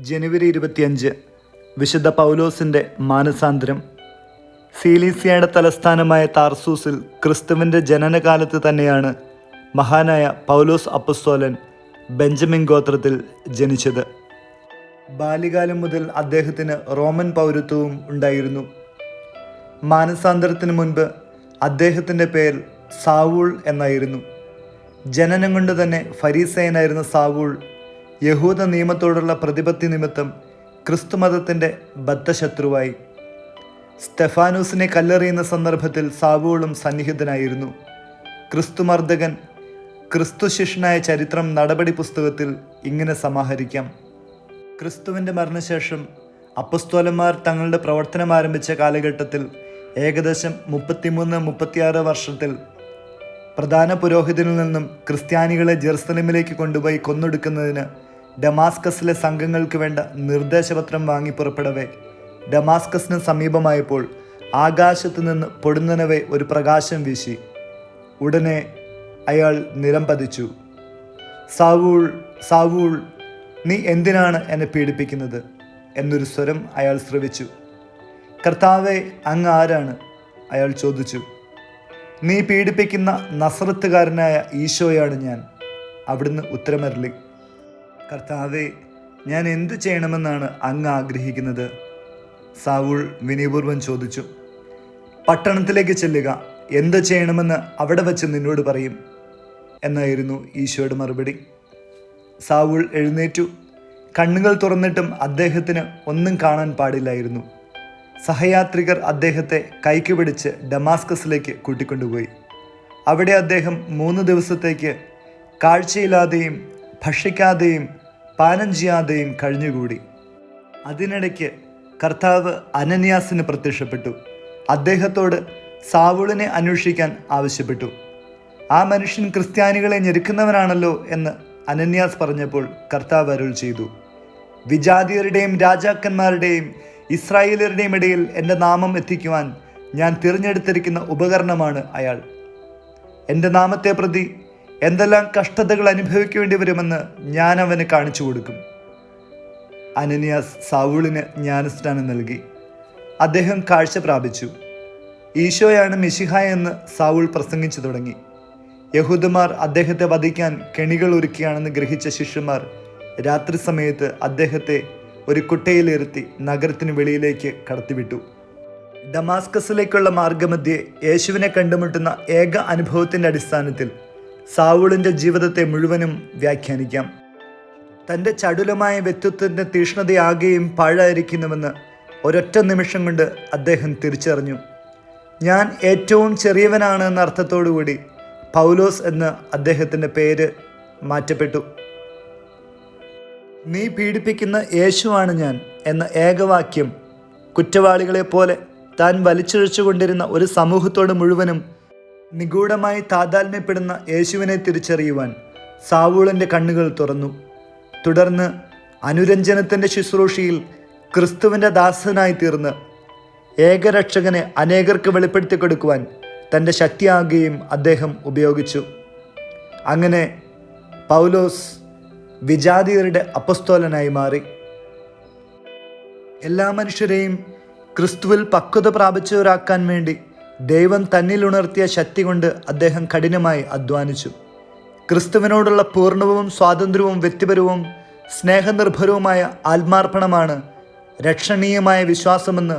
ജനുവരി 25 വിശുദ്ധ പൗലോസിൻ്റെ മാനസാന്തരം. സീലീസിയയുടെ തലസ്ഥാനമായ താർസൂസിൽ ക്രിസ്തുവിൻ്റെ ജനനകാലത്ത് തന്നെയാണ് മഹാനായ പൗലോസ് അപ്പസ്തോലൻ ബെഞ്ചമിൻ ഗോത്രത്തിൽ ജനിച്ചത്. ബാല്യകാലം മുതൽ അദ്ദേഹത്തിന് റോമൻ പൗരത്വവും ഉണ്ടായിരുന്നു. മാനസാന്തരത്തിന് മുൻപ് അദ്ദേഹത്തിൻ്റെ പേര് സാവൂൾ എന്നായിരുന്നു. ജനനം കൊണ്ട് തന്നെ ഫരീസയനായിരുന്ന സാവൂൾ യഹൂദ നിയമത്തോടുള്ള പ്രതിപത്തി നിമിത്തം ക്രിസ്തുമതത്തിൻ്റെ ബദ്ധശത്രുവായി. സ്തെഫാനൂസിനെ കല്ലെറിയുന്ന സന്ദർഭത്തിൽ സാവൂളും സന്നിഹിതനായിരുന്നു. ക്രിസ്തുമർദ്ദകൻ ക്രിസ്തുശിഷ്യനായ ചരിത്രം നടപടി പുസ്തകത്തിൽ ഇങ്ങനെ സമാഹരിക്കാം. ക്രിസ്തുവിൻ്റെ മരണശേഷം അപ്പസ്തോലന്മാർ തങ്ങളുടെ പ്രവർത്തനം ആരംഭിച്ച കാലഘട്ടത്തിൽ ഏകദേശം 33-36 വർഷത്തിൽ പ്രധാന പുരോഹിതനിൽ നിന്നും ക്രിസ്ത്യാനികളെ ജെറുസലേമിലേക്ക് കൊണ്ടുപോയി കൊന്നൊടുക്കുന്നതിന് ഡമാസ്കസിലെ സംഘങ്ങൾക്ക് വേണ്ട നിർദ്ദേശപത്രം വാങ്ങി പുറപ്പെടവേ ഡമാസ്കസിന് സമീപമായപ്പോൾ ആകാശത്തു നിന്ന് പൊടുന്നനവേ ഒരു പ്രകാശം വീശി. ഉടനെ അയാൾ നിലം പതിച്ചു. സാവൂൾ, സാവൂൾ, നീ എന്തിനാണ് എന്നെ പീഡിപ്പിക്കുന്നത് എന്നൊരു സ്വരം അയാൾ ശ്രവിച്ചു. കർത്താവേ, അങ്ങ് ആരാണ്? അയാൾ ചോദിച്ചു. നീ പീഡിപ്പിക്കുന്ന നസറത്തുകാരനായ ഈശോയാണ് ഞാൻ. അവിടുന്ന് ഉത്തരമരുളി. കർത്താവേ, ഞാൻ എന്തു ചെയ്യണമെന്നാണ് അങ്ങ് ആഗ്രഹിക്കുന്നത്? സാവൂൾ വിനയപൂർവ്വം ചോദിച്ചു. പട്ടണത്തിലേക്ക് ചെല്ലുക, എന്ത് ചെയ്യണമെന്ന് അവിടെ വച്ച് നിന്നോട് പറയും എന്നായിരുന്നു ഈശോയുടെ മറുപടി. സാവൂൾ എഴുന്നേറ്റു. കണ്ണുകൾ തുറന്നിട്ടും അദ്ദേഹത്തിന് ഒന്നും കാണാൻ പാടില്ലായിരുന്നു. സഹയാത്രികർ അദ്ദേഹത്തെ കൈക്ക് പിടിച്ച് ഡമാസ്കസിലേക്ക് കൂട്ടിക്കൊണ്ടുപോയി. അവിടെ അദ്ദേഹം 3 ദിവസത്തേക്ക് കാഴ്ചയില്ലാതെയും ഭക്ഷിക്കാതെയും പാനം ചെയ്യാതെയും കഴിഞ്ഞുകൂടി. അതിനിടയ്ക്ക് കർത്താവ് അനന്യാസിന് പ്രത്യക്ഷപ്പെട്ടു. അദ്ദേഹത്തോട് സാവൂളിനെ അന്വേഷിക്കാൻ ആവശ്യപ്പെട്ടു. ആ മനുഷ്യൻ ക്രിസ്ത്യാനികളെ ഞെരുക്കുന്നവനാണല്ലോ എന്ന് അനന്യാസ് പറഞ്ഞപ്പോൾ കർത്താവ് അരുൾ ചെയ്തു, വിജാതിയരുടെയും രാജാക്കന്മാരുടെയും ഇസ്രായേലരുടെയും ഇടയിൽ എൻ്റെ നാമം എത്തിക്കുവാൻ ഞാൻ തിരഞ്ഞെടുത്തിരിക്കുന്ന ഉപകരണമാണ് അയാൾ. എൻ്റെ നാമത്തെ പ്രതി എന്തെല്ലാം കഷ്ടതകൾ അനുഭവിക്കേണ്ടി വരുമെന്ന് ഞാൻ അവന് കാണിച്ചു കൊടുക്കും. അനന്യാസ് സാവൂളിന് ജ്ഞാനസ്നാനം നൽകി. അദ്ദേഹം കാഴ്ച പ്രാപിച്ചു. ഈശോയാണ് മിശിഹ എന്ന് സാവൂൾ പ്രസംഗിച്ചു തുടങ്ങി. യഹൂദന്മാർ അദ്ദേഹത്തെ വധിക്കാൻ കെണികൾ ഒരുക്കുകയാണെന്ന് ഗ്രഹിച്ച ശിഷ്യന്മാർ രാത്രി സമയത്ത് അദ്ദേഹത്തെ ഒരു കുട്ടയിലിരുത്തി നഗരത്തിന് വെളിയിലേക്ക് കടത്തിവിട്ടു. ഡമാസ്കസിലേക്കുള്ള മാർഗമധ്യേ യേശുവിനെ കണ്ടുമുട്ടുന്ന ഏക അനുഭവത്തിൻ്റെ അടിസ്ഥാനത്തിൽ സാവൂളിൻ്റെ ജീവിതത്തെ മുഴുവനും വ്യാഖ്യാനിക്കാം. തൻ്റെ ചടുലമായ വ്യക്തിത്വത്തിൻ്റെ തീക്ഷ്ണതയാകെയും പാഴായിരിക്കുന്നുവെന്ന് ഒരൊറ്റ നിമിഷം കൊണ്ട് അദ്ദേഹം തിരിച്ചറിഞ്ഞു. ഞാൻ ഏറ്റവും ചെറിയവനാണ് എന്ന അർത്ഥത്തോടുകൂടി പൗലോസ് എന്ന് അദ്ദേഹത്തിൻ്റെ പേര് മാറ്റപ്പെട്ടു. നീ പീഡിപ്പിക്കുന്ന യേശുവാണ് ഞാൻ എന്ന ഏകവാക്യം കുറ്റവാളികളെപ്പോലെ താൻ വലിച്ചിഴച്ചുകൊണ്ടിരുന്ന ഒരു സമൂഹത്തോട് മുഴുവനും നിഗൂഢമായി താതാത്മ്യപ്പെടുന്ന യേശുവിനെ തിരിച്ചറിയുവാൻ സാവൂളിൻ്റെ കണ്ണുകൾ തുറന്നു. തുടർന്ന് അനുരഞ്ജനത്തിൻ്റെ ശുശ്രൂഷയിൽ ക്രിസ്തുവിൻ്റെ ദാസനായി തീർന്ന് ഏകരക്ഷകനെ അനേകർക്ക് വെളിപ്പെടുത്തി കൊടുക്കുവാൻ തൻ്റെ ശക്തിയാകുകയും അദ്ദേഹം ഉപയോഗിച്ചു. അങ്ങനെ പൗലോസ് വിജാതിയരുടെ അപ്പസ്തോലനായി മാറി. എല്ലാ മനുഷ്യരെയും ക്രിസ്തുവിൽ പക്വത പ്രാപിച്ചവരാക്കാൻ വേണ്ടി ദൈവം തന്നിൽ ഉണർത്തിയ ശക്തി കൊണ്ട് അദ്ദേഹം കഠിനമായി അധ്വാനിച്ചു. ക്രിസ്തുവിനോടുള്ള പൂർണ്ണവും സ്വാതന്ത്ര്യവും വ്യക്തിപരവും സ്നേഹനിർഭരവുമായ ആത്മാർപ്പണമാണ് രക്ഷണീയമായ വിശ്വാസമെന്ന്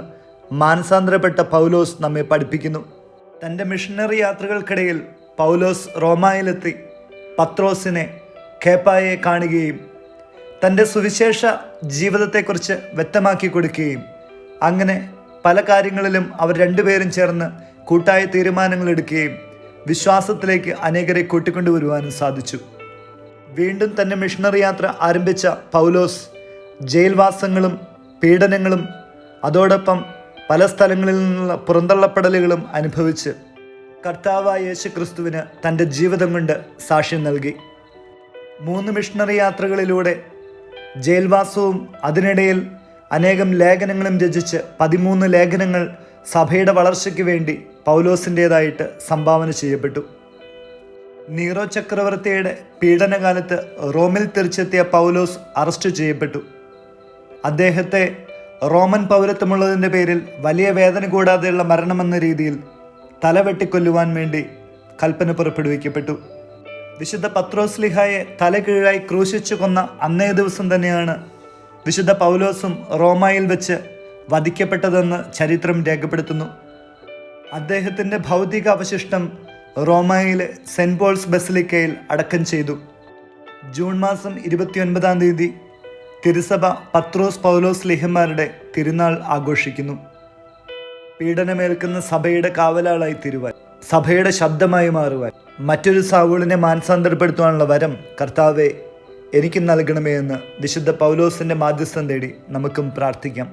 മാനസാന്തരപ്പെട്ട പൗലോസ് നമ്മെ പഠിപ്പിക്കുന്നു. തൻ്റെ മിഷണറി യാത്രകൾക്കിടയിൽ പൗലോസ് റോമായിലെത്തി പത്രോസിനെ, കേപ്പായെ കാണുകയും തൻ്റെ സുവിശേഷ ജീവിതത്തെക്കുറിച്ച് വ്യക്തമാക്കി കൊടുക്കുകയും അങ്ങനെ പല കാര്യങ്ങളിലും അവർ രണ്ടുപേരും ചേർന്ന് കൂട്ടായ തീരുമാനങ്ങൾ എടുക്കുകയും വിശ്വാസത്തിലേക്ക് അനേകരെ കൂട്ടിക്കൊണ്ടുവരുവാനും സാധിച്ചു. വീണ്ടും തൻ്റെ മിഷണറി യാത്ര ആരംഭിച്ച പൗലോസ് ജയിൽവാസങ്ങളും പീഡനങ്ങളും അതോടൊപ്പം പല സ്ഥലങ്ങളിൽ നിന്നുള്ള പുറന്തള്ളപ്പെടലുകളും അനുഭവിച്ച് കർത്താവായ യേശു ക്രിസ്തുവിന് തൻ്റെ ജീവിതം കൊണ്ട് സാക്ഷ്യം നൽകി. 3 മിഷണറി യാത്രകളിലൂടെ ജയിൽവാസവും അതിനിടയിൽ അനേകം ലേഖനങ്ങളും രചിച്ച് 13 ലേഖനങ്ങൾ സഭയുടെ വളർച്ചയ്ക്ക് വേണ്ടി പൗലോസിൻ്റേതായിട്ട് സംഭാവന ചെയ്യപ്പെട്ടു. നീറോ ചക്രവർത്തിയുടെ പീഡനകാലത്ത് റോമിൽ തിരിച്ചെത്തിയ പൗലോസ് അറസ്റ്റ് ചെയ്യപ്പെട്ടു. അദ്ദേഹത്തെ റോമൻ പൗരത്വമുള്ളതിൻ്റെ പേരിൽ വലിയ വേദന കൂടാതെയുള്ള മരണമെന്ന രീതിയിൽ തലവെട്ടിക്കൊല്ലുവാൻ വേണ്ടി കൽപ്പന പുറപ്പെടുവിക്കപ്പെട്ടു. വിശുദ്ധ പത്രോസ്ലിഹായെ തലകീഴായി ക്രൂശിച്ചു കൊന്ന അന്നേ ദിവസം തന്നെയാണ് വിശുദ്ധ പൗലോസും റോമായിൽ വെച്ച് വധിക്കപ്പെട്ടതെന്ന് ചരിത്രം രേഖപ്പെടുത്തുന്നു. അദ്ദേഹത്തിൻ്റെ ഭൗതിക അവശിഷ്ടം റോമയിലെ സെൻറ്റ് പോൾസ് ബസിലിക്കയിൽ അടക്കം ചെയ്തു. ജൂൺ മാസം 29-ാം തീയതി തിരുസഭ പത്രോസ് പൗലോസ് ലിഹന്മാരുടെ തിരുനാൾ ആഘോഷിക്കുന്നു. പീഡനമേൽക്കുന്ന സഭയുടെ കാവലാളായി തീരുവാൻ, സഭയുടെ ശബ്ദമായി മാറുവാൻ, മറ്റൊരു സാവൂളിനെ മാനസാന്തരപ്പെടുത്തുവാനുള്ള വരം കർത്താവെ എനിക്ക് നൽകണമേ എന്ന് വിശുദ്ധ പൗലോസിൻ്റെ മാധ്യസ്ഥം തേടി നമുക്കും പ്രാർത്ഥിക്കാം.